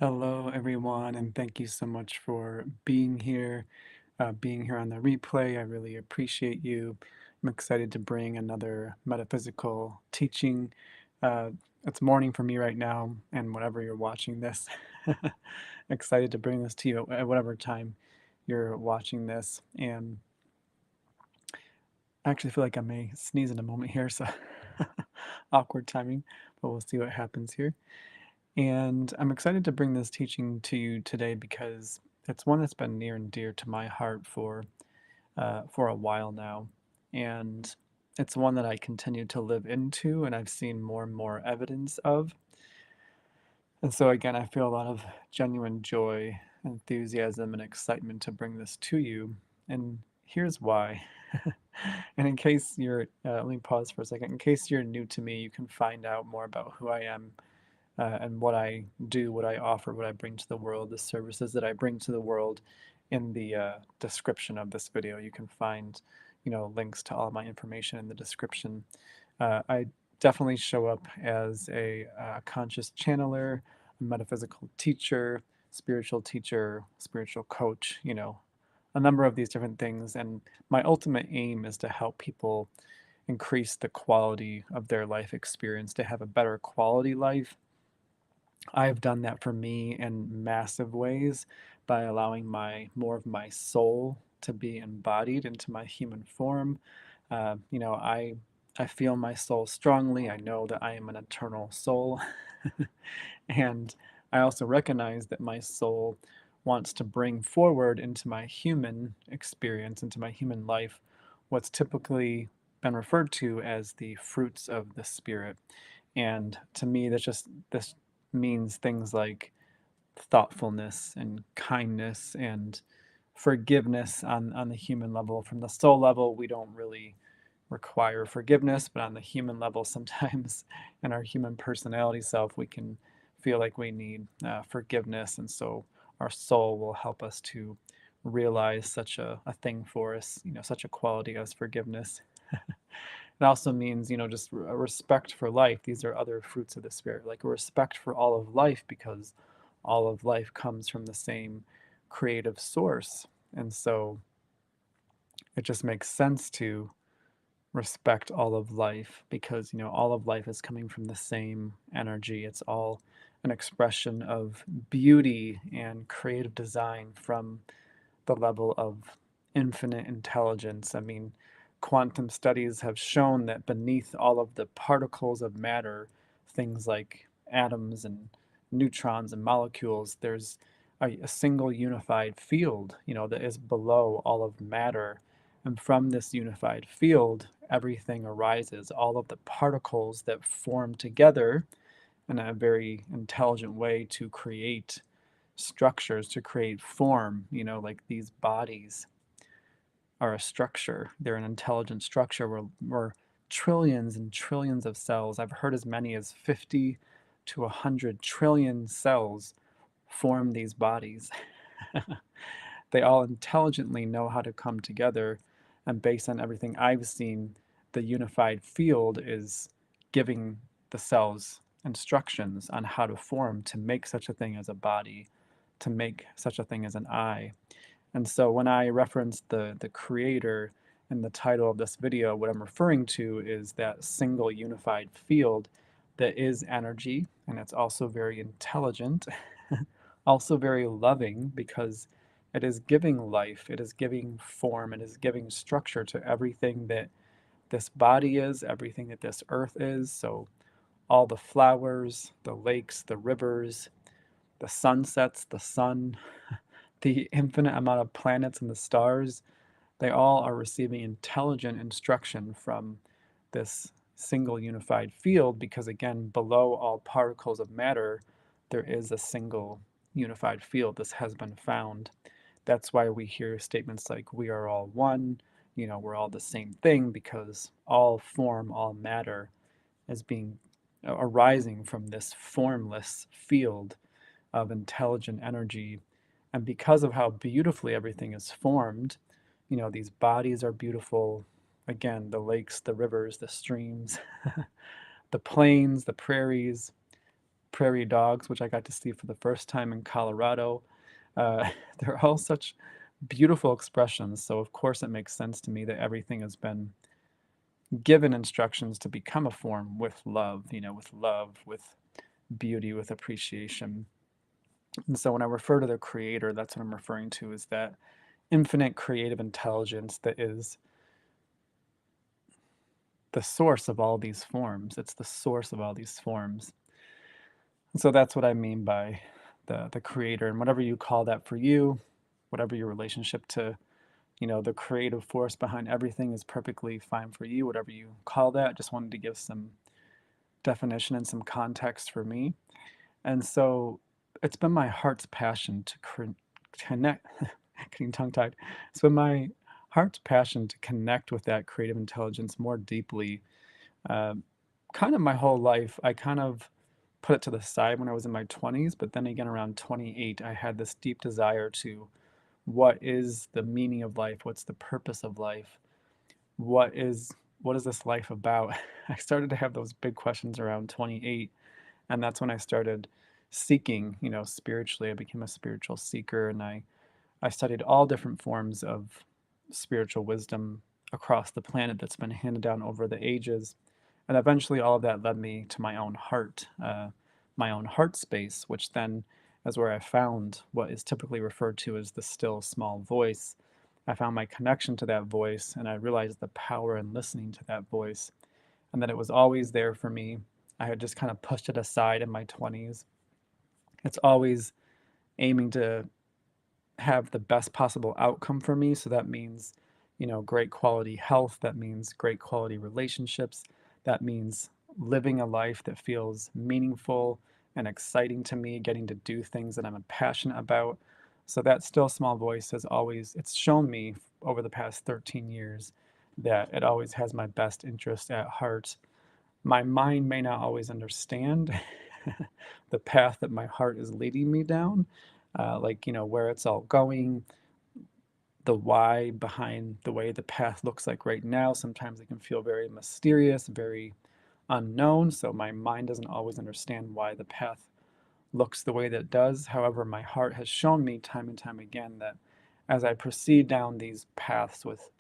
Hello, everyone, and thank you so much for being here on the replay. I really appreciate you. I'm excited to bring another metaphysical teaching. Uh, it's morning for me right now, and whenever you're watching this, excited to bring this to you at whatever time you're watching this. And I actually feel like I may sneeze in a moment here, so awkward timing, but we'll see what happens here. And I'm excited to bring this teaching to you today because it's one that's been near and dear to my heart for a while now, and it's one that I continue to live into, and I've seen more and more evidence of. And so again, I feel a lot of genuine joy, enthusiasm, and excitement to bring this to you. And here's why. And in case let me pause for a second. In case you're new to me, you can find out more about who I am and what I do, what I offer, what I bring to the world, the services that I bring to the world in the description of this video. You can find, links to all my information in the description. I definitely show up as a conscious channeler, a metaphysical teacher, spiritual coach, a number of these different things. And my ultimate aim is to help people increase the quality of their life experience, to have a better quality life. I've done that for me in massive ways by allowing more of my soul to be embodied into my human form. I feel my soul strongly. I know that I am an eternal soul, and I also recognize that my soul wants to bring forward into my human experience, into my human life, what's typically been referred to as the fruits of the spirit. And to me, this means things like thoughtfulness and kindness and forgiveness on the human level. From the soul level, we don't really require forgiveness, but on the human level, sometimes in our human personality self, we can feel like we need forgiveness. And so our soul will help us to realize such a thing for us, such a quality as forgiveness. It also means, just a respect for life. These are other fruits of the spirit, like a respect for all of life, because all of life comes from the same creative source. And so it just makes sense to respect all of life because, all of life is coming from the same energy. It's all an expression of beauty and creative design from the level of infinite intelligence. I mean, quantum studies have shown that beneath all of the particles of matter, things like atoms and neutrons and molecules, there's a single unified field, that is below all of matter. And from this unified field, everything arises. All of the particles that form together in a very intelligent way to create structures, to create form, like these bodies are a structure. They're an intelligent structure where trillions and trillions of cells, I've heard as many as 50 to 100 trillion cells form these bodies. They all intelligently know how to come together, and based on everything I've seen, the unified field is giving the cells instructions on how to form to make such a thing as a body, to make such a thing as an eye. And so when I reference the creator in the title of this video, what I'm referring to is that single unified field that is energy, and it's also very intelligent, also very loving because it is giving life, it is giving form, it is giving structure to everything that this body is, everything that this earth is. So all the flowers, the lakes, the rivers, the sunsets, the sun, the infinite amount of planets and the stars, they all are receiving intelligent instruction from this single unified field because, again, below all particles of matter, there is a single unified field. This has been found. That's why we hear statements like, we are all one, we're all the same thing, because all form, all matter is being arising from this formless field of intelligent energy. And because of how beautifully everything is formed, these bodies are beautiful. Again, the lakes, the rivers, the streams, the plains, the prairies, prairie dogs, which I got to see for the first time in Colorado. Uh, they're all such beautiful expressions. So, of course, it makes sense to me that everything has been given instructions to become a form with love, with love, with beauty, with appreciation. And so when I refer to the creator, that's what I'm referring to, is that infinite creative intelligence that is the source of all these forms. It's the source of all these forms. And so that's what I mean by the creator. And whatever you call that for you, whatever your relationship to, the creative force behind everything is perfectly fine for you, whatever you call that. Just wanted to give some definition and some context for me. And so it's been my heart's passion to connect, getting tongue tied. It's been my heart's passion to connect with that creative intelligence more deeply. Um, Kind of my whole life, I kind of put it to the side when I was in my 20s, but then again, around 28, I had this deep desire to, what is the meaning of life? What's the purpose of life? What is what is this life about? I started to have those big questions around 28, and that's when I started seeking, spiritually. I became a spiritual seeker, and I studied all different forms of spiritual wisdom across the planet that's been handed down over the ages. And eventually, all of that led me to my own heart space, which then is where I found what is typically referred to as the still small voice. I found my connection to that voice, and I realized the power in listening to that voice, and that it was always there for me. I had just kind of pushed it aside in my 20s. It's always aiming to have the best possible outcome for me. So that means, great quality health. That means great quality relationships. That means living a life that feels meaningful and exciting to me, getting to do things that I'm passionate about. So that still small voice has always, it's shown me over the past 13 years that it always has my best interest at heart. My mind may not always understand the path that my heart is leading me down, like, where it's all going, the why behind the way the path looks like right now. Sometimes it can feel very mysterious, very unknown. So my mind doesn't always understand why the path looks the way that it does. However, my heart has shown me time and time again that as I proceed down these paths with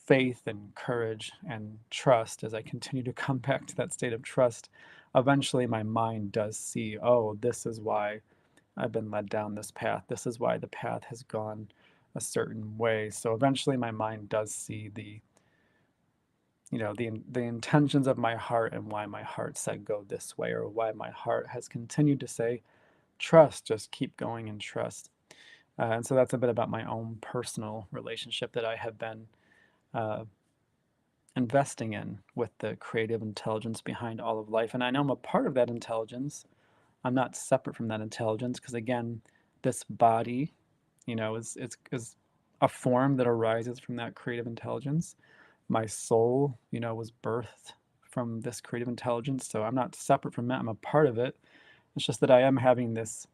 faith and courage and trust, as I continue to come back to that state of trust, eventually my mind does see, oh, this is why I've been led down this path. This is why the path has gone a certain way. So eventually my mind does see the intentions of my heart and why my heart said go this way, or why my heart has continued to say trust, just keep going and trust. And so that's a bit about my own personal relationship that I have been uh, investing in with the creative intelligence behind all of life. And I know I'm a part of that intelligence. I'm not separate from that intelligence because, again, this body, is a form that arises from that creative intelligence. My soul, was birthed from this creative intelligence. So I'm not separate from that. I'm a part of it. It's just that I am having this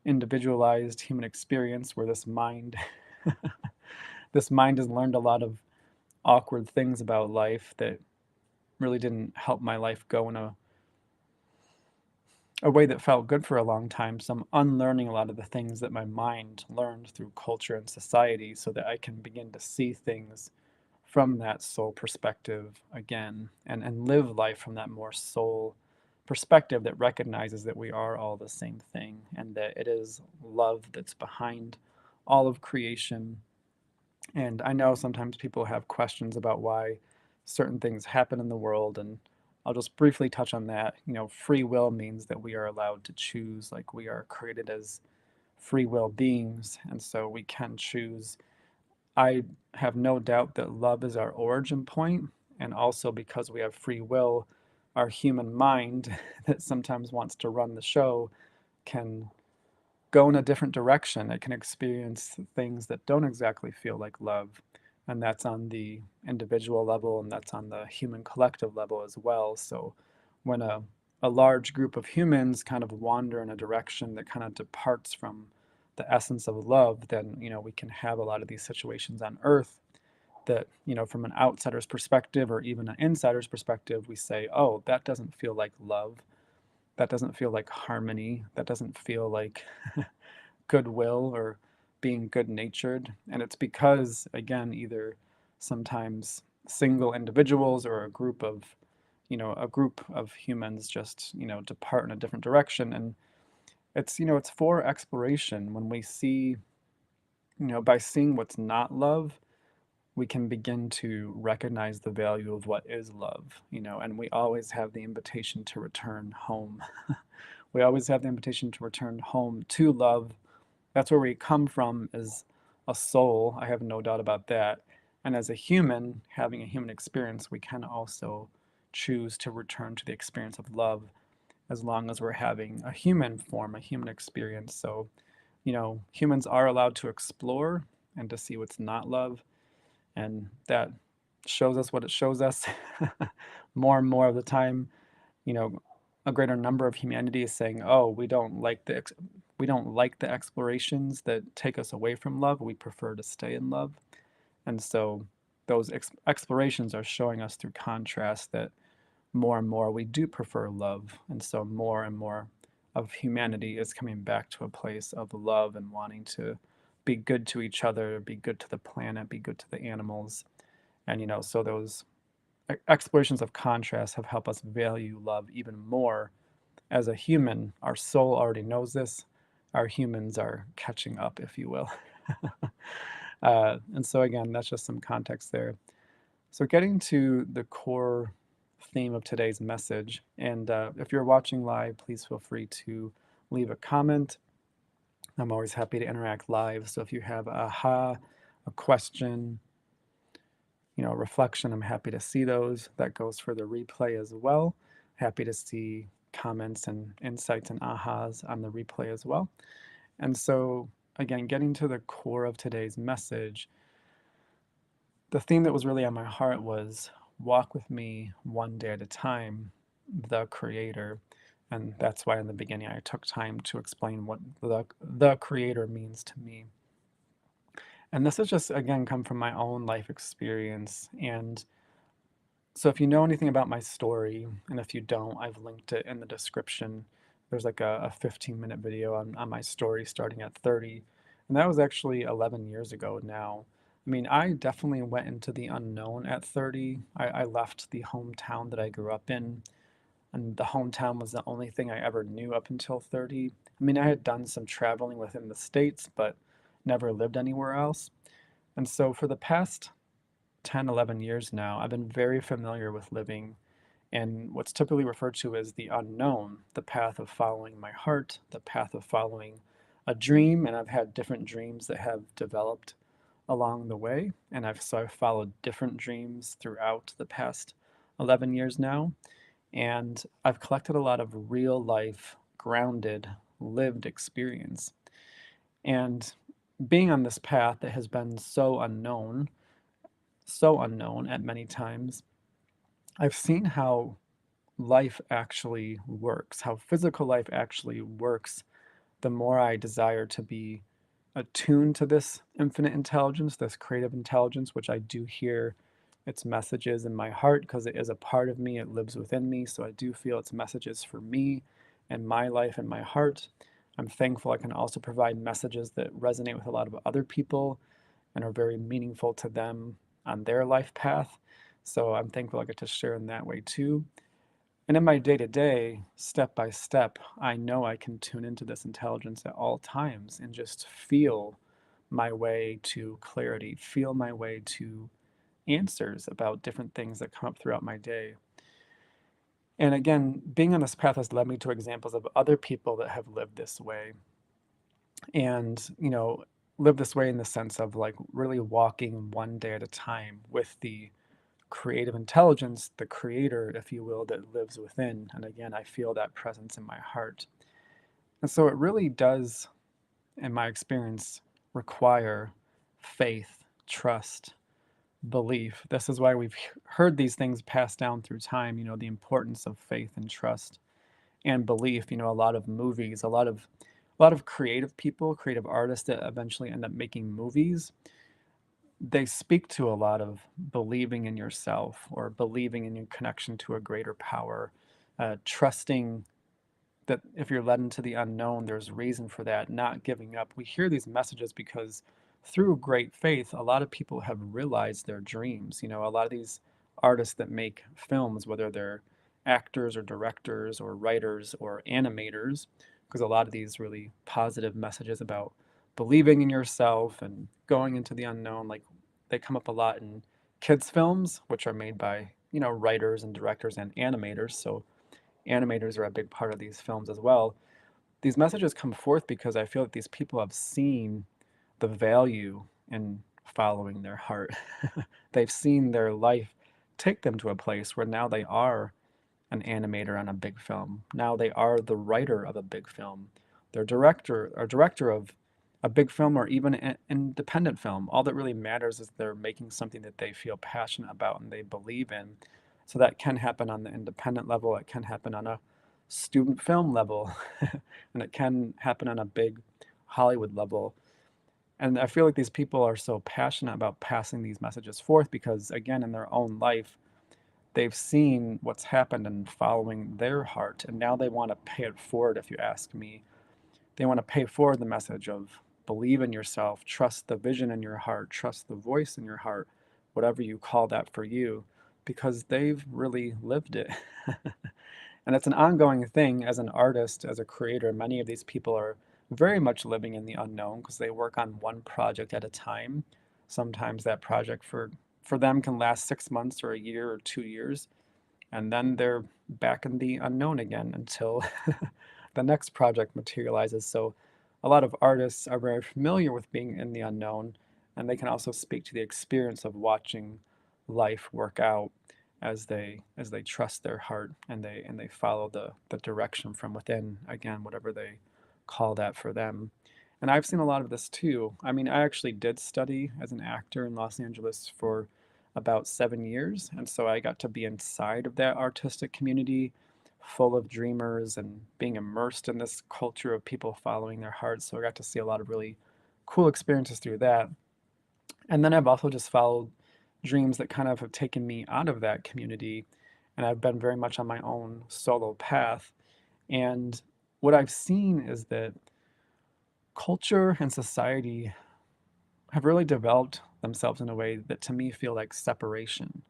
individualized human experience where this mind, this mind has learned a lot of awkward things about life that really didn't help my life go in a way that felt good for a long time. So I'm unlearning a lot of the things that my mind learned through culture and society so that I can begin to see things from that soul perspective again, and live life from that more soul perspective that recognizes that we are all the same thing and that it is love that's behind all of creation. And I know sometimes people have questions about why certain things happen in the world, and I'll just briefly touch on that. Free will means that we are allowed to choose, like we are created as free will beings, and so we can choose. I have no doubt that love is our origin point, and also because we have free will, our human mind that sometimes wants to run the show can go in a different direction. It can experience things that don't exactly feel like love. And that's on the individual level, and that's on the human collective level as well. So when a large group of humans kind of wander in a direction that kind of departs from the essence of love, then we can have a lot of these situations on Earth that, from an outsider's perspective or even an insider's perspective, we say, oh, that doesn't feel like love. that doesn't feel like harmony, that doesn't feel like goodwill or being good natured. And it's because, again, either sometimes single individuals or a group of humans just, depart in a different direction. And it's for exploration. When we see, by seeing what's not love, we can begin to recognize the value of what is love, and we always have the invitation to return home. We always have the invitation to return home to love. That's where we come from as a soul. I have no doubt about that. And as a human, having a human experience, we can also choose to return to the experience of love as long as we're having a human form, a human experience. So, humans are allowed to explore and to see what's not love. And that shows us what it shows us. More and more of the time, you know, a greater number of humanity is saying, "Oh, we don't like the explorations that take us away from love. We prefer to stay in love." And so those explorations are showing us through contrast that more and more we do prefer love. And so more and more of humanity is coming back to a place of love and wanting to be good to each other, be good to the planet, be good to the animals. And, so those explorations of contrast have helped us value love even more. As a human, our soul already knows this. Our humans are catching up, if you will. And so, again, that's just some context there. So, getting to the core theme of today's message, and if you're watching live, please feel free to leave a comment. I'm always happy to interact live. So, if you have a question, reflection, I'm happy to see those. That goes for the replay as well. Happy to see comments and insights and ahas on the replay as well. And so, again, getting to the core of today's message, the theme that was really on my heart was walk with me one day at a time, the Creator. And that's why in the beginning I took time to explain what the Creator means to me. And this has just, again, come from my own life experience. And so if you know anything about my story, and if you don't, I've linked it in the description. There's like a 15-minute video on my story starting at 30. And that was actually 11 years ago now. I mean, I definitely went into the unknown at 30. I left the hometown that I grew up in, and the hometown was the only thing I ever knew up until 30. I mean, I had done some traveling within the States, but never lived anywhere else. And so for the past 10, 11 years now, I've been very familiar with living in what's typically referred to as the unknown, the path of following my heart, the path of following a dream. And I've had different dreams that have developed along the way. And I've followed different dreams throughout the past 11 years now. And I've collected a lot of real life, grounded, lived experience. And being on this path that has been so unknown at many times, I've seen how life actually works, how physical life actually works, the more I desire to be attuned to this infinite intelligence, this creative intelligence, which I do hear its messages in my heart because it is a part of me, it lives within me. So I do feel its messages for me and my life and my heart. I'm thankful I can also provide messages that resonate with a lot of other people and are very meaningful to them on their life path. So I'm thankful I get to share in that way too. And in my day to day, step by step, I know I can tune into this intelligence at all times and just feel my way to clarity, feel my way to answers about different things that come up throughout my day. And again, being on this path has led me to examples of other people that have lived this way. And, live this way in the sense of like really walking one day at a time with the creative intelligence, the creator, if you will, that lives within. And again, I feel that presence in my heart. And so it really does, in my experience, require faith, trust, belief. This is why we've heard these things passed down through time, the importance of faith and trust and belief. A lot of movies, a lot of creative people, creative artists that eventually end up making movies, they speak to a lot of believing in yourself or believing in your connection to a greater power, trusting that if you're led into the unknown, there's reason for that, not giving up. We hear these messages because through great faith, a lot of people have realized their dreams. A lot of these artists that make films, whether they're actors or directors or writers or animators, because a lot of these really positive messages about believing in yourself and going into the unknown, like they come up a lot in kids' films, which are made by, writers and directors and animators. So animators are a big part of these films as well. These messages come forth because I feel that these people have seen the value in following their heart. They've seen their life take them to a place where now they are an animator on a big film. Now they are the writer of a big film. They're director of a big film or even an independent film. All that really matters is they're making something that they feel passionate about and they believe in. So that can happen on the independent level. It can happen on a student film level, and it can happen on a big Hollywood level. And I feel like these people are so passionate about passing these messages forth because, again, in their own life, they've seen what's happened and following their heart, and now they want to pay it forward, if you ask me. They want to pay forward the message of believe in yourself, trust the vision in your heart, trust the voice in your heart, whatever you call that for you, because they've really lived it. And it's an ongoing thing as an artist, as a creator. Many of these people are very much living in the unknown because they work on one project at a time. Sometimes that project for them can last 6 months or a year or 2 years, and then they're back in the unknown again until the next project materializes. So a lot of artists are very familiar with being in the unknown, and they can also speak to the experience of watching life work out as they trust their heart and they follow the direction from within, again, whatever they call that for them. And I've seen a lot of this too. I mean, I actually did study as an actor in Los Angeles for about 7 years. And so I got to be inside of that artistic community full of dreamers and being immersed in this culture of people following their hearts. So I got to see a lot of really cool experiences through that. And then I've also just followed dreams that kind of have taken me out of that community. And I've been very much on my own solo path. And what I've seen is that culture and society have really developed themselves in a way that to me feel like separation,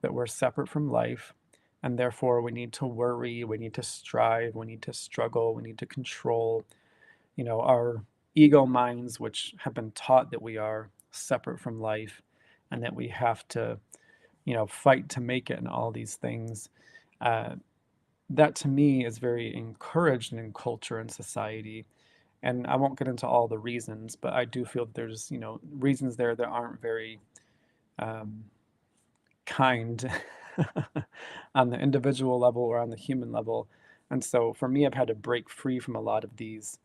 that we're separate from life, and therefore we need to worry, we need to strive, we need to struggle, we need to control, our ego minds, which have been taught that we are separate from life and that we have to, fight to make it and all these things. Uh, that to me is very encouraged in culture and society. And I won't get into all the reasons, but I do feel that there's, reasons there that aren't very um, kind on the individual level or on the human level. And so for me, I've had to break free from a lot of these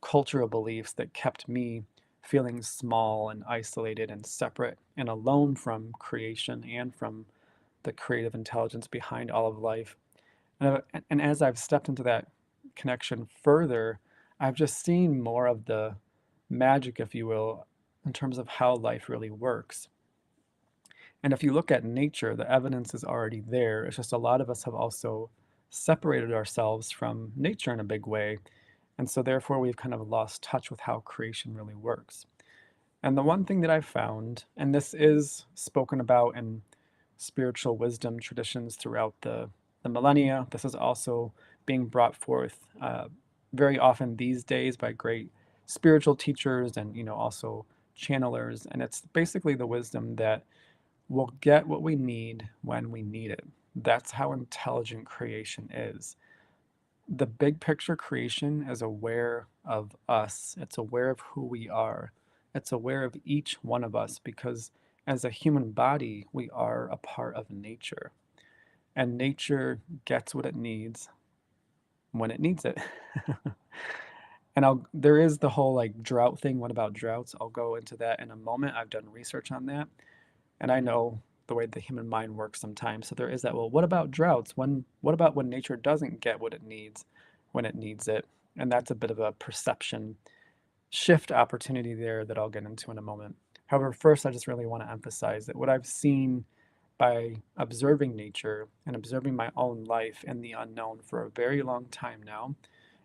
cultural beliefs that kept me feeling small and isolated and separate and alone from creation and from the creative intelligence behind all of life. And as I've stepped into that connection further, I've just seen more of the magic, if you will, in terms of how life really works. And if you look at nature, the evidence is already there. It's just a lot of us have also separated ourselves from nature in a big way. And so, therefore, we've kind of lost touch with how creation really works. And the one thing that I've found, and this is spoken about in spiritual wisdom traditions throughout the millennia, this is also being brought forth very often these days by great spiritual teachers and also channelers. And it's basically the wisdom that we'll get what we need when we need it. That's how intelligent creation is. The big picture creation is aware of us, it's aware of who we are, it's aware of each one of us because as a human body, we are a part of nature. And nature gets what it needs when it needs it. And there is the whole like drought thing. What about droughts? I'll go into that in a moment. I've done research on that. And I know the way the human mind works sometimes. So there is that, well, what about droughts? What about when nature doesn't get what it needs when it needs it? And that's a bit of a perception shift opportunity there that I'll get into in a moment. However, first, I just really want to emphasize that what I've seen by observing nature and observing my own life in the unknown for a very long time now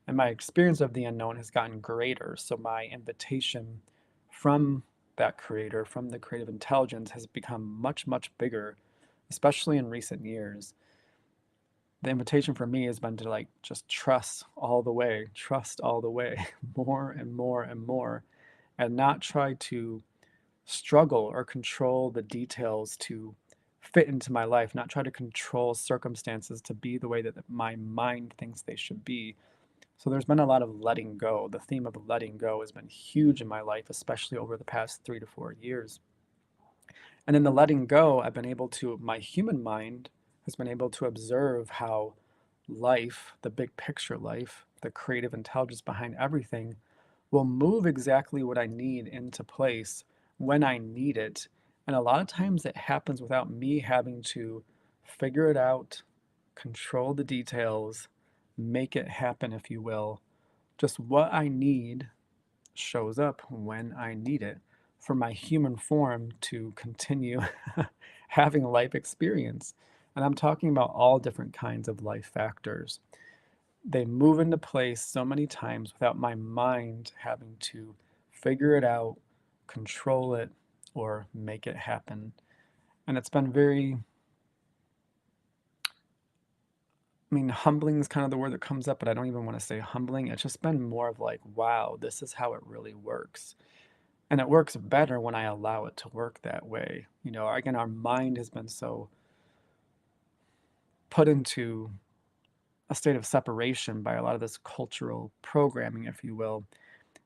And my experience of the unknown has gotten greater. So my invitation from that creator, from the creative intelligence, has become much, much bigger, especially in recent years. The invitation for me has been to like just trust all the way, more and more and more, and not try to struggle or control the details to fit into my life, not try to control circumstances to be the way that my mind thinks they should be. So there's been a lot of letting go. The theme of letting go has been huge in my life, especially over the past 3 to 4 years. And in the letting go, I've been able to, my human mind has been able to observe how life, the big picture life, the creative intelligence behind everything, will move exactly what I need into place when I need it. And a lot of times it happens without me having to figure it out, control the details, make it happen, if you will. Just what I need shows up when I need it for my human form to continue having a life experience. And I'm talking about all different kinds of life factors. They move into place so many times without my mind having to figure it out, control it, or make it happen. And it's been very, I mean, humbling is kind of the word that comes up, but I don't even want to say humbling. It's just been more of like, wow, this is how it really works. And it works better when I allow it to work that way. You know, again, our mind has been so put into a state of separation by a lot of this cultural programming, if you will.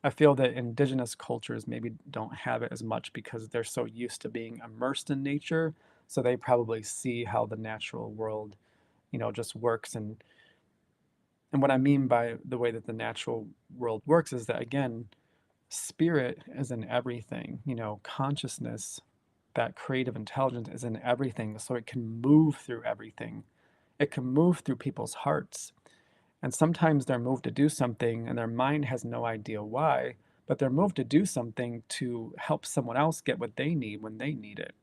I feel that indigenous cultures maybe don't have it as much because they're so used to being immersed in nature. So they probably see how the natural world, just works. And what I mean by the way that the natural world works is that, again, spirit is in everything, consciousness, that creative intelligence is in everything. So it can move through everything. It can move through people's hearts. And sometimes they're moved to do something and their mind has no idea why, but they're moved to do something to help someone else get what they need when they need it.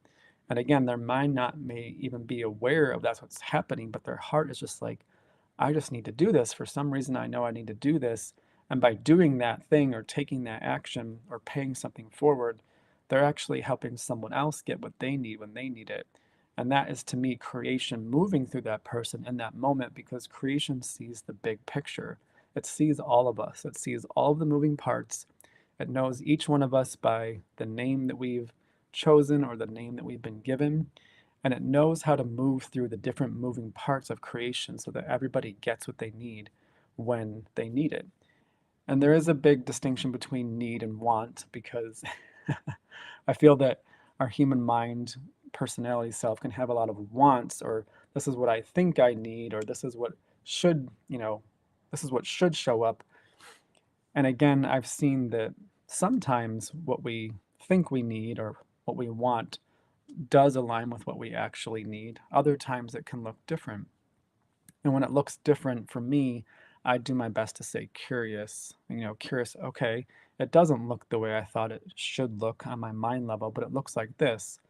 And again, their mind not may even be aware of that's what's happening, but their heart is just like, I just need to do this. For some reason, I know I need to do this. And by doing that thing or taking that action or paying something forward, they're actually helping someone else get what they need when they need it. And that is to me creation moving through that person in that moment because creation sees the big picture. It sees all of us, it sees all of the moving parts. It knows each one of us by the name that we've chosen or the name that we've been given. And it knows how to move through the different moving parts of creation so that everybody gets what they need when they need it. And there is a big distinction between need and want because I feel that our human mind, personality self can have a lot of wants or this is what I think I need or this is what should, this is what should show up. And again, I've seen that sometimes what we think we need or what we want does align with what we actually need. Other times it can look different. And when it looks different for me, I do my best to stay curious. Curious, okay, it doesn't look the way I thought it should look on my mind level, but it looks like this.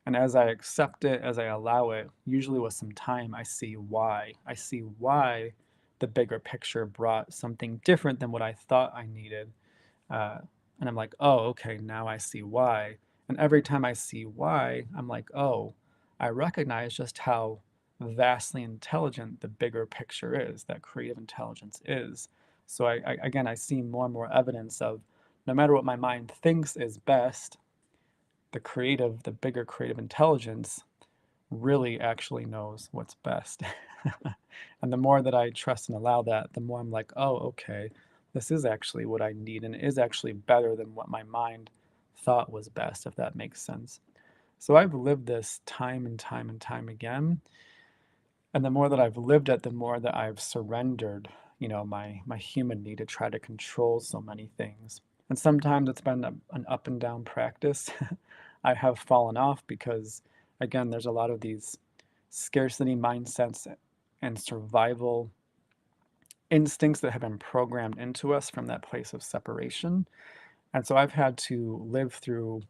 And as I accept it, as I allow it, usually with some time, I see why. I see why the bigger picture brought something different than what I thought I needed. Uh, and I'm like, oh, okay, now I see why. And every time I see why, I'm like, oh, I recognize just how vastly intelligent the bigger picture is, that creative intelligence is. So again, I see more and more evidence of no matter what my mind thinks is best, the bigger creative intelligence really actually knows what's best. And the more that I trust and allow that, the more I'm like, oh, okay, this is actually what I need and it is actually better than what my mind thought was best, if that makes sense. So I've lived this time and time and time again. And the more that I've lived it, the more that I've surrendered, my human need to try to control so many things. And sometimes it's been an up and down practice. I have fallen off because, again, there's a lot of these scarcity mindsets and survival instincts that have been programmed into us from that place of separation. And so I've had to live through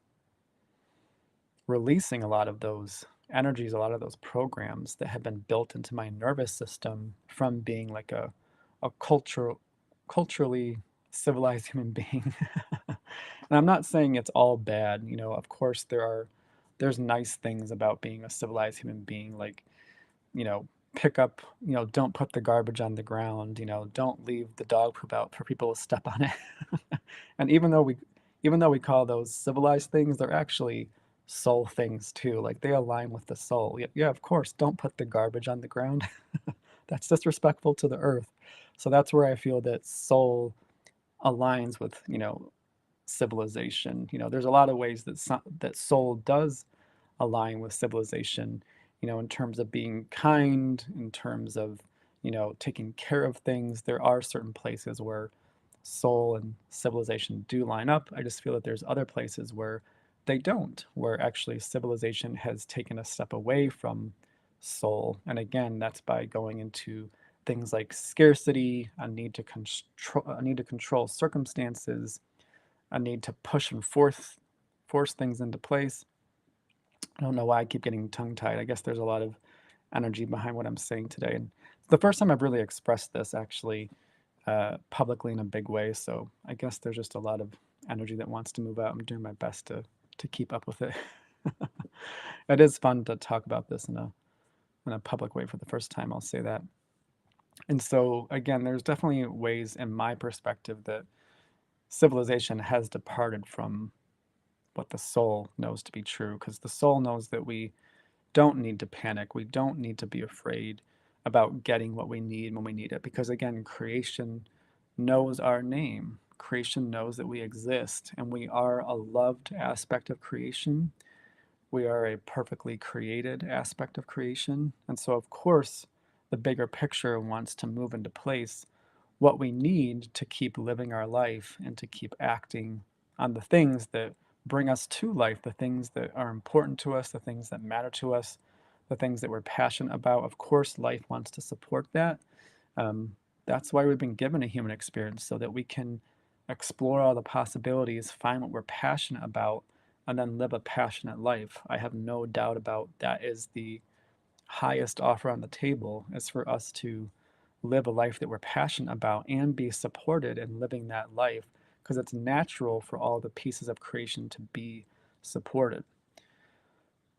releasing a lot of those energies, a lot of those programs that have been built into my nervous system from being like a cultural culturally civilized human being. And I'm not saying it's all bad, of course there's nice things about being a civilized human being, like, you know, pick up, don't put the garbage on the ground, don't leave the dog poop out for people to step on it. And even though we call those civilized things, they're actually soul things too. Like they align with the soul. Yeah, yeah, of course, don't put the garbage on the ground. That's disrespectful to the earth. So that's where I feel that soul aligns with, civilization. There's a lot of ways that that soul does align with civilization, in terms of being kind, in terms of, taking care of things. There are certain places where soul and civilization do line up. I just feel that there's other places where they don't, where actually civilization has taken a step away from soul. And again, that's by going into things like scarcity, a need to control circumstances, a need to push and force things into place. I don't know why I keep getting tongue tied. I guess there's a lot of energy behind what I'm saying today. And it's the first time I've really expressed this actually publicly in a big way. So I guess there's just a lot of energy that wants to move out. I'm doing my best to keep up with it. It is fun to talk about this in a public way for the first time. I'll say that. And so again, there's definitely ways in my perspective that civilization has departed from what the soul knows to be true, because the soul knows that we don't need to panic. We don't need to be afraid about getting what we need when we need it. Because again, creation knows our name. Creation knows that we exist and we are a loved aspect of creation. We are a perfectly created aspect of creation. And so, of course, the bigger picture wants to move into place what we need to keep living our life and to keep acting on the things that bring us to life, the things that are important to us, the things that matter to us, the things that we're passionate about. Of course, life wants to support that. Um, that's why we've been given a human experience, so that we can explore all the possibilities, find what we're passionate about, and then live a passionate life. I have no doubt about that is the highest offer on the table, is for us to live a life that we're passionate about and be supported in living that life, because it's natural for all the pieces of creation to be supported.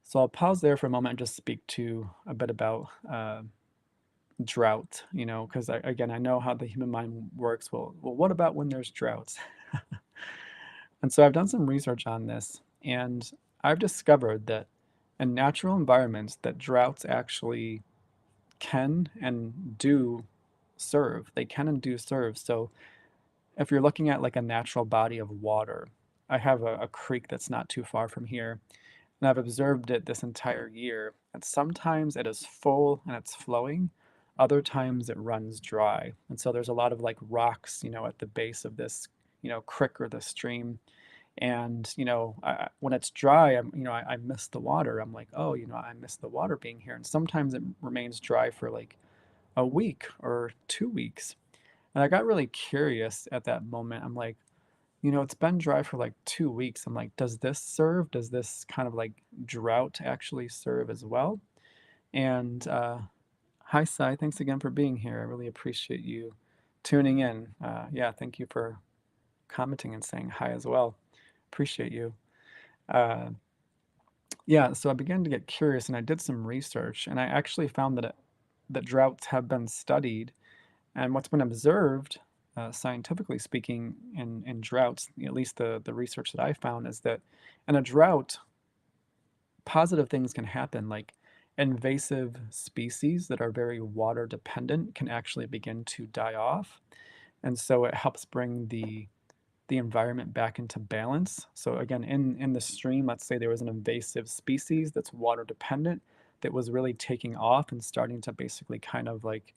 So I'll pause there for a moment and just speak to a bit about drought, because again, I know how the human mind works. Well, what about when there's droughts? And so I've done some research on this, and I've discovered that in natural environments, that droughts actually can and do serve. They can and do serve. So if you're looking at like a natural body of water, I have a creek that's not too far from here, and I've observed it this entire year. And sometimes it is full and it's flowing, other times it runs dry. And so there's a lot of like rocks, at the base of this, creek or the stream. And when it's dry, I miss the water. I'm like, oh, I miss the water being here. And sometimes it remains dry for like a week or 2 weeks. And I got really curious at that moment. I'm like, it's been dry for like 2 weeks. I'm like, does this serve? Does this kind of like drought actually serve as well? And hi, Sai. Thanks again for being here. I really appreciate you tuning in. Yeah, thank you for commenting and saying hi as well. Appreciate you. Uh, yeah, so I began to get curious and I did some research, and I actually found that droughts have been studied. And what's been observed, scientifically speaking, in droughts, at least the research that I found, is that in a drought, positive things can happen. Like invasive species that are very water dependent can actually begin to die off. And so it helps bring the environment back into balance. So again, in the stream, let's say there was an invasive species that's water dependent that was really taking off and starting to basically kind of like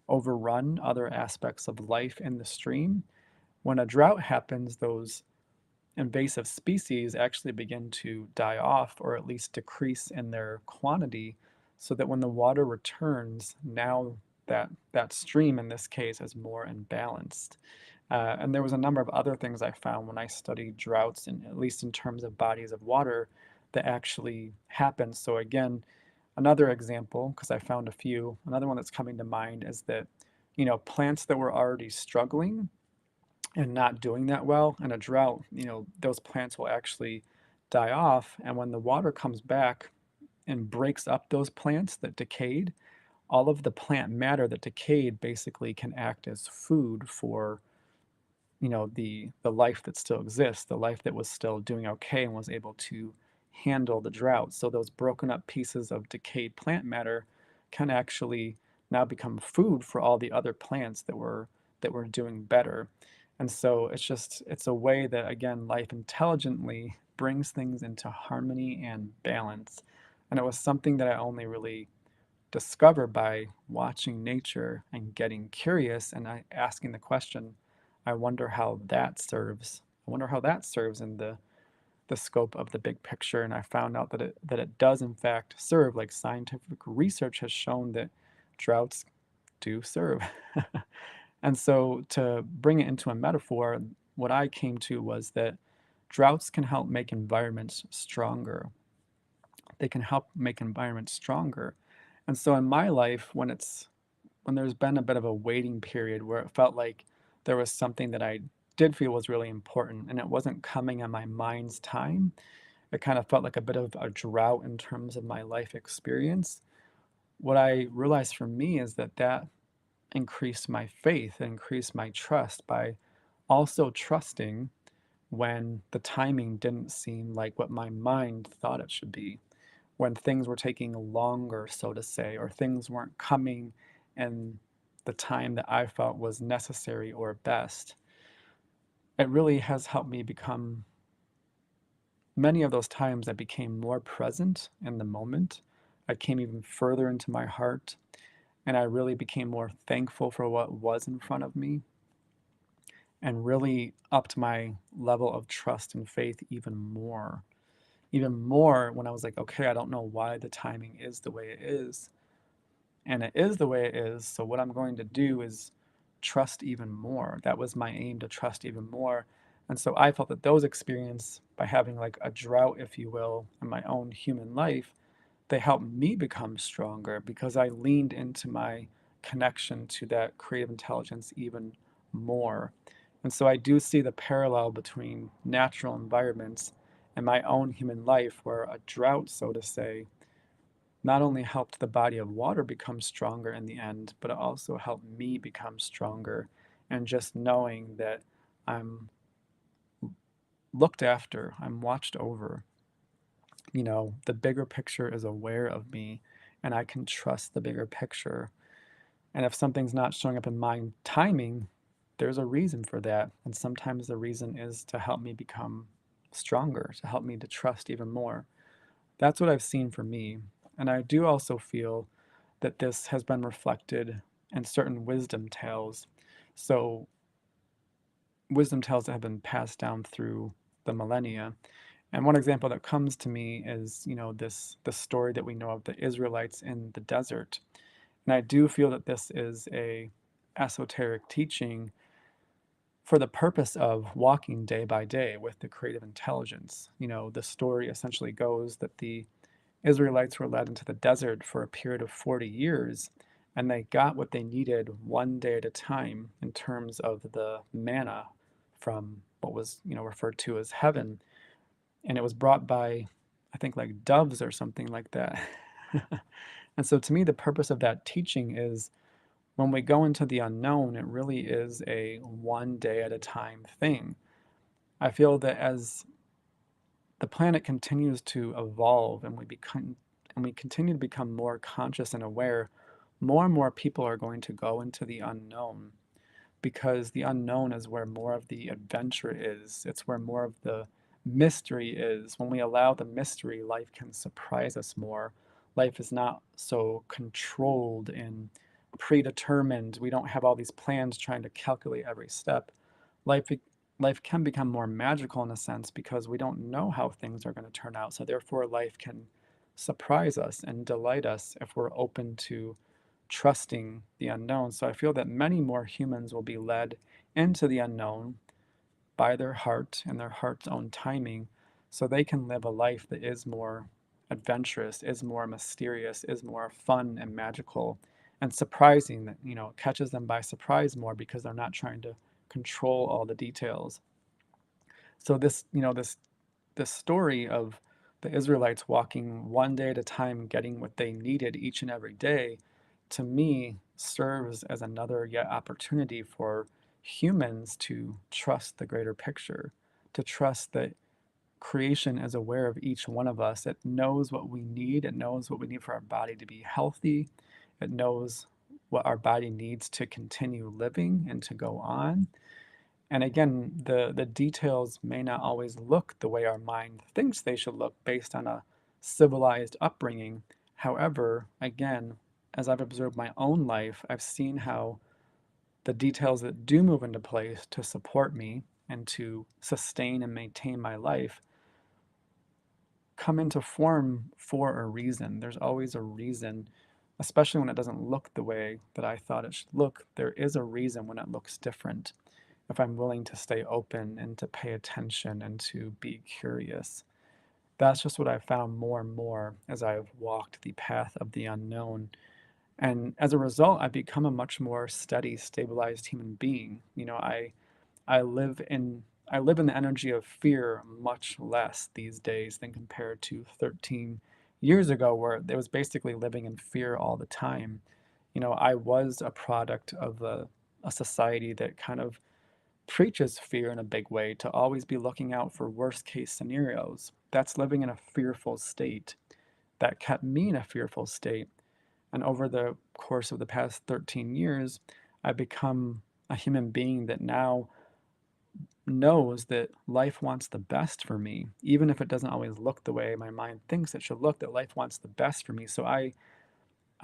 overrun other aspects of life in the stream. When a drought happens, those invasive species actually begin to die off, or at least decrease in their quantity, so that when the water returns, now that stream in this case is more imbalanced. And there was a number of other things I found when I studied droughts, and at least in terms of bodies of water that actually happen. So again, another example, because I found a few, another one that's coming to mind is that, plants that were already struggling and not doing that well in a drought, those plants will actually die off. And when the water comes back and breaks up those plants that decayed, all of the plant matter that decayed basically can act as food for the life that still exists, the life that was still doing okay and was able to handle the drought. So those broken up pieces of decayed plant matter can actually now become food for all the other plants that were doing better. And so it's a way that, again, life intelligently brings things into harmony and balance. And it was something that I only really discover by watching nature and getting curious and asking the question, I wonder how that serves in the scope of the big picture. And I found out that it does in fact serve. Like, scientific research has shown that droughts do serve. And so, to bring it into a metaphor, what I came to was that droughts can help make environments stronger. They can help make environments stronger. And so in my life, when there's been a bit of a waiting period where it felt like there was something that I did feel was really important and it wasn't coming in my mind's time, it kind of felt like a bit of a drought in terms of my life experience. What I realized for me is that increased my faith, increased my trust by also trusting when the timing didn't seem like what my mind thought it should be, when things were taking longer, so to say, or things weren't coming in the time that I felt was necessary or best. It really has helped me become, many of those times I became more present in the moment. I came even further into my heart, and I really became more thankful for what was in front of me, and really upped my level of trust and faith even more when I was like, okay, I don't know why the timing is the way it is. And it is the way it is. So what I'm going to do is trust even more. That was my aim, to trust even more. And so I felt that those experiences, by having like a drought, if you will, in my own human life, they helped me become stronger because I leaned into my connection to that creative intelligence even more. And so I do see the parallel between natural environments and my own human life, where a drought, so to say, not only helped the body of water become stronger in the end, but it also helped me become stronger. And just knowing that I'm looked after, I'm watched over, the bigger picture is aware of me, and I can trust the bigger picture. And if something's not showing up in my timing, there's a reason for that. And sometimes the reason is to help me become stronger, to help me to trust even more. That's what I've seen for me. And I do also feel that this has been reflected in certain wisdom tales. So, wisdom tales that have been passed down through the millennia. And one example that comes to me is, this story that we know of the Israelites in the desert. And I do feel that this is a esoteric teaching for the purpose of walking day by day with the creative intelligence. The story essentially goes that the Israelites were led into the desert for a period of 40 years, and they got what they needed one day at a time in terms of the manna from what was, referred to as heaven. And it was brought by, I think, like doves or something like that. And so to me, the purpose of that teaching is, when we go into the unknown, it really is a one day at a time thing. I feel that as the planet continues to evolve and we continue to become more conscious and aware, more and more people are going to go into the unknown, because the unknown is where more of the adventure is. It's where more of the mystery is. When we allow the mystery, life can surprise us more. Life is not so controlled and predetermined. We don't have all these plans trying to calculate every step. Life life can become more magical in a sense because we don't know how things are going to turn out. So therefore life can surprise us and delight us if we're open to trusting the unknown. So I feel that many more humans will be led into the unknown by their heart and their heart's own timing, so they can live a life that is more adventurous, is more mysterious, is more fun and magical and surprising, that catches them by surprise more, because they're not trying to control all the details. So this story of the Israelites walking one day at a time, getting what they needed each and every day, to me serves as another yet opportunity for humans to trust the greater picture, to trust that creation is aware of each one of us. It knows what we need. It knows what we need for our body to be healthy. It knows what our body needs to continue living and to go on. And again, the details may not always look the way our mind thinks they should look based on a civilized upbringing. However, again, as I've observed my own life, I've seen how the details that do move into place to support me and to sustain and maintain my life come into form for a reason. There's always a reason, especially when it doesn't look the way that I thought it should look. There is a reason when it looks different, if I'm willing to stay open and to pay attention and to be curious. That's just what I've found more and more as I've walked the path of the unknown. And as a result, I've become a much more steady, stabilized human being. I live in I live in the energy of fear much less these days than compared to 13 years ago, where it was basically living in fear all the time. I was a product of a society that kind of preaches fear in a big way, to always be looking out for worst case scenarios. That's living in a fearful state. That kept me in a fearful state. And over the course of the past 13 years, I've become a human being that now knows that life wants the best for me, even if it doesn't always look the way my mind thinks it should look, that life wants the best for me. So I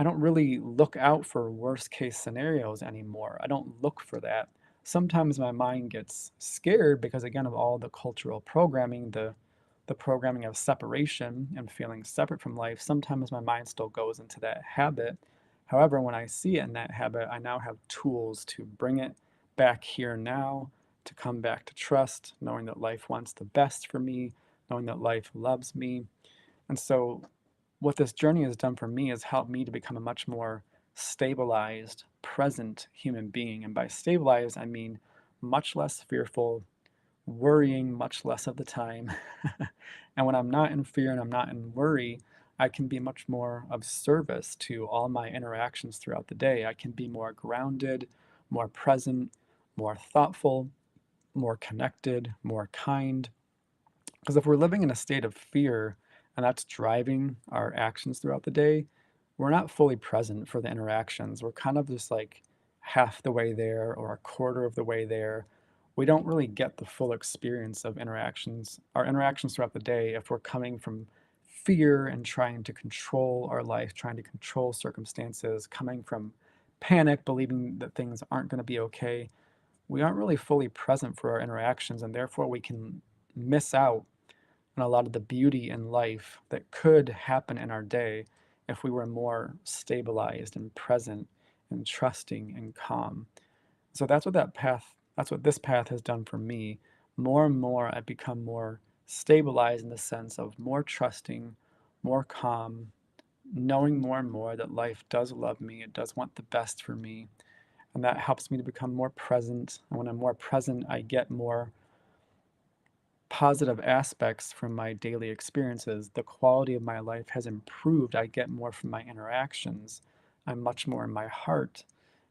don't really look out for worst case scenarios anymore. I don't look for that. Sometimes my mind gets scared because again of all the cultural programming, the programming of separation and feeling separate from life. Sometimes my mind still goes into that habit. However, when I see it in that habit, I now have tools to bring it back here now, to come back to trust, knowing that life wants the best for me, knowing that life loves me. And so what this journey has done for me is helped me to become a much more stabilized, present human being. And by stabilized, I mean much less fearful, worrying much less of the time. And when I'm not in fear and I'm not in worry, I can be much more of service to all my interactions throughout the day. I can be more grounded, more present, more thoughtful, more connected, more kind. Because if we're living in a state of fear and that's driving our actions throughout the day, we're not fully present for the interactions. We're kind of just like half the way there or a quarter of the way there. We don't really get the full experience of interactions, our interactions throughout the day, if we're coming from fear and trying to control our life, trying to control circumstances, coming from panic, believing that things aren't going to be okay. We aren't really fully present for our interactions, and therefore we can miss out and a lot of the beauty in life that could happen in our day if we were more stabilized and present and trusting and calm. So that's what this path has done for me. More and more, I've become more stabilized in the sense of more trusting, more calm, knowing more and more that life does love me, it does want the best for me. And that helps me to become more present. And when I'm more present, I get more positive aspects from my daily experiences. The quality of my life has improved. I get more from my interactions. I'm much more in my heart.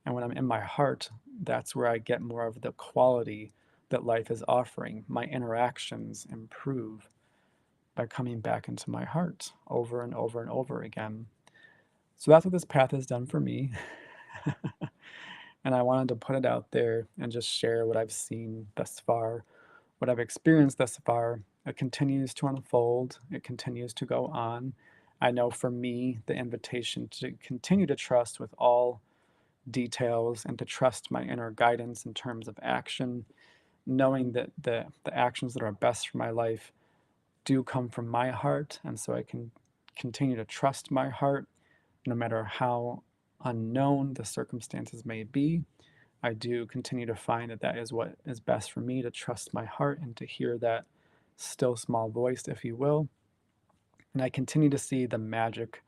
And when I'm in my heart, that's where I get more of the quality that life is offering. My interactions improve by coming back into my heart over and over and over again. So that's what this path has done for me. And I wanted to put it out there and just share what I've seen thus far, what I've experienced thus far. It continues to unfold, it continues to go on. I know for me, the invitation to continue to trust with all details and to trust my inner guidance in terms of action, knowing that the actions that are best for my life do come from my heart. And so I can continue to trust my heart no matter how unknown the circumstances may be. I do continue to find that that is what is best for me, to trust my heart and to hear that still small voice, if you will. And I continue to see the magic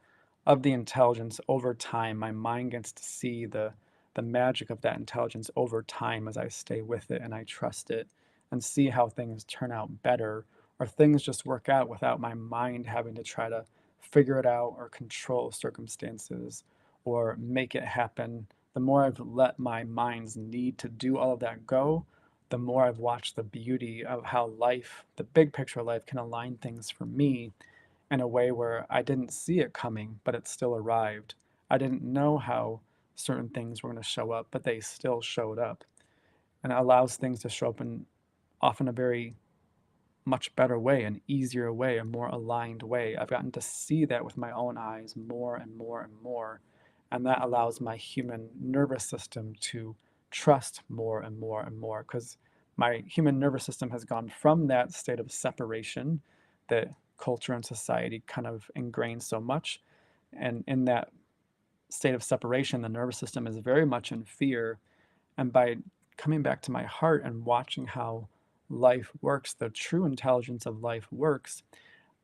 of the intelligence over time. My mind gets to see the the magic of that intelligence over time as I stay with it and I trust it and see how things turn out better or things just work out without my mind having to try to figure it out or control circumstances or make it happen. The more I've let my mind's need to do all of that go, the more I've watched the beauty of how life, the big picture of life, can align things for me in a way where I didn't see it coming, but it still arrived. I didn't know how certain things were going to show up, but they still showed up. And it allows things to show up in often a very much better way, an easier way, a more aligned way. I've gotten to see that with my own eyes more and more and more. And that allows my human nervous system to trust more and more and more because my human nervous system has gone from that state of separation that culture and society kind of ingrained so much. And in that state of separation, the nervous system is very much in fear. And by coming back to my heart and watching how life works, the true intelligence of life works,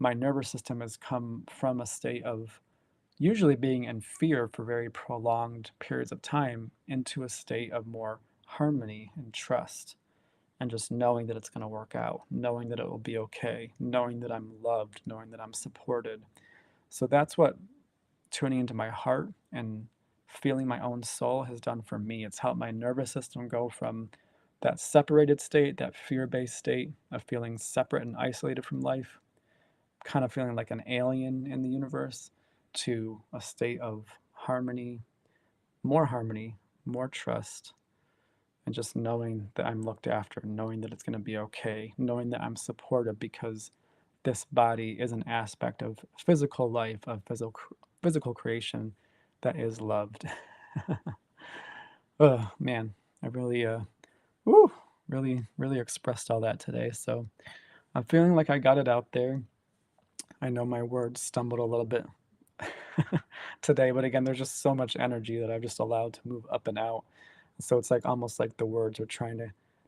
my nervous system has come from a state of usually being in fear for very prolonged periods of time into a state of more harmony and trust and just knowing that it's going to work out, knowing that it will be okay, knowing that I'm loved, knowing that I'm supported. So that's what tuning into my heart and feeling my own soul has done for me. It's helped my nervous system go from that separated state, that fear based state of feeling separate and isolated from life, kind of feeling like an alien in the universe, to a state of harmony, more trust, and just knowing that I'm looked after, knowing that it's going to be okay, knowing that I'm supported because this body is an aspect of physical life, of physical creation that is loved. Oh man, I really, woo, really expressed all that today. So I'm feeling like I got it out there. I know my words stumbled a little bit today, but again, there's just so much energy that I've just allowed to move up and out. So it's like almost like the words are trying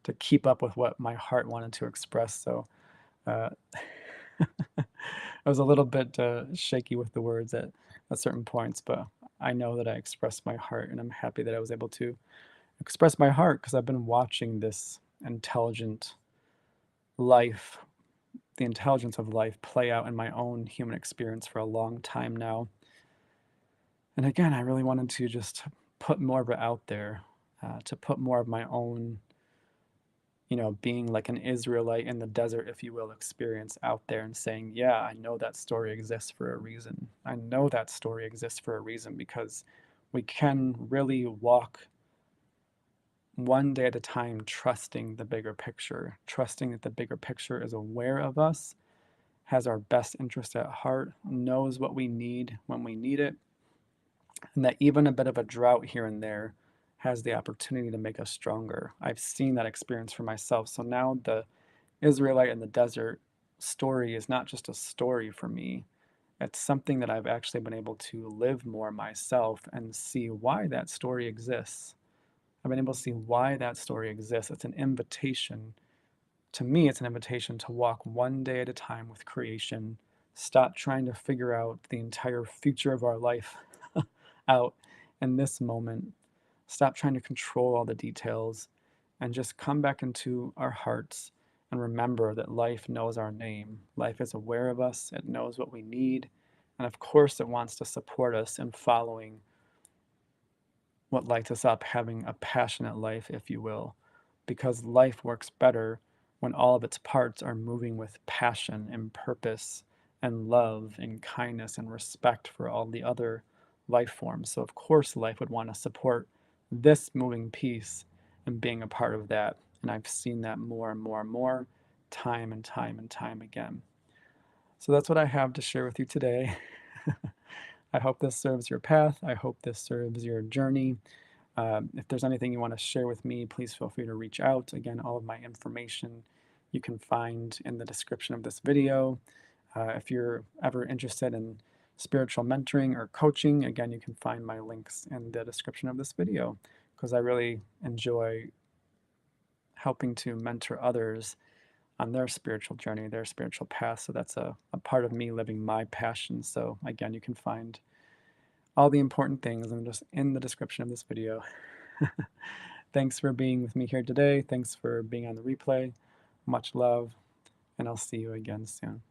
to keep up with what my heart wanted to express. So uh, I was a little bit shaky with the words at certain points, but I know that I expressed my heart, and I'm happy that I was able to express my heart because I've been watching this intelligent life, the intelligence of life play out in my own human experience for a long time now. And again, I really wanted to just put more of it out there, to put more of my own, being like an Israelite in the desert, if you will, experience out there and saying, yeah, I know that story exists for a reason. I know that story exists for a reason because we can really walk one day at a time, trusting the bigger picture, trusting that the bigger picture is aware of us, has our best interest at heart, knows what we need when we need it, and that even a bit of a drought here and there has the opportunity to make us stronger. I've seen that experience for myself. So now the Israelite in the desert story is not just a story for me. It's something that I've actually been able to live more myself and see why that story exists. I've been able to see why that story exists. It's an invitation. To me, it's an invitation to walk one day at a time with creation, stop trying to figure out the entire future of our life out in this moment, stop trying to control all the details, and just come back into our hearts and remember that life knows our name. Life is aware of us, it knows what we need, and of course, it wants to support us in following what lights us up, having a passionate life, if you will, because life works better when all of its parts are moving with passion and purpose and love and kindness and respect for all the other life forms. So, of course, life would want to support this moving piece and being a part of that. And I've seen that more and more and more, time and time and time again. So, that's what I have to share with you today. I hope this serves your path. I hope this serves your journey. If there's anything you want to share with me, please feel free to reach out. Again, all of my information you can find in the description of this video. If you're ever interested in spiritual mentoring or coaching, again, you can find my links in the description of this video because I really enjoy helping to mentor others on their spiritual journey, their spiritual path. So that's a part of me living my passion. So again, you can find all the important things in just in the description of this video. Thanks for being with me here today. Thanks for being on the replay. Much love, and I'll see you again soon.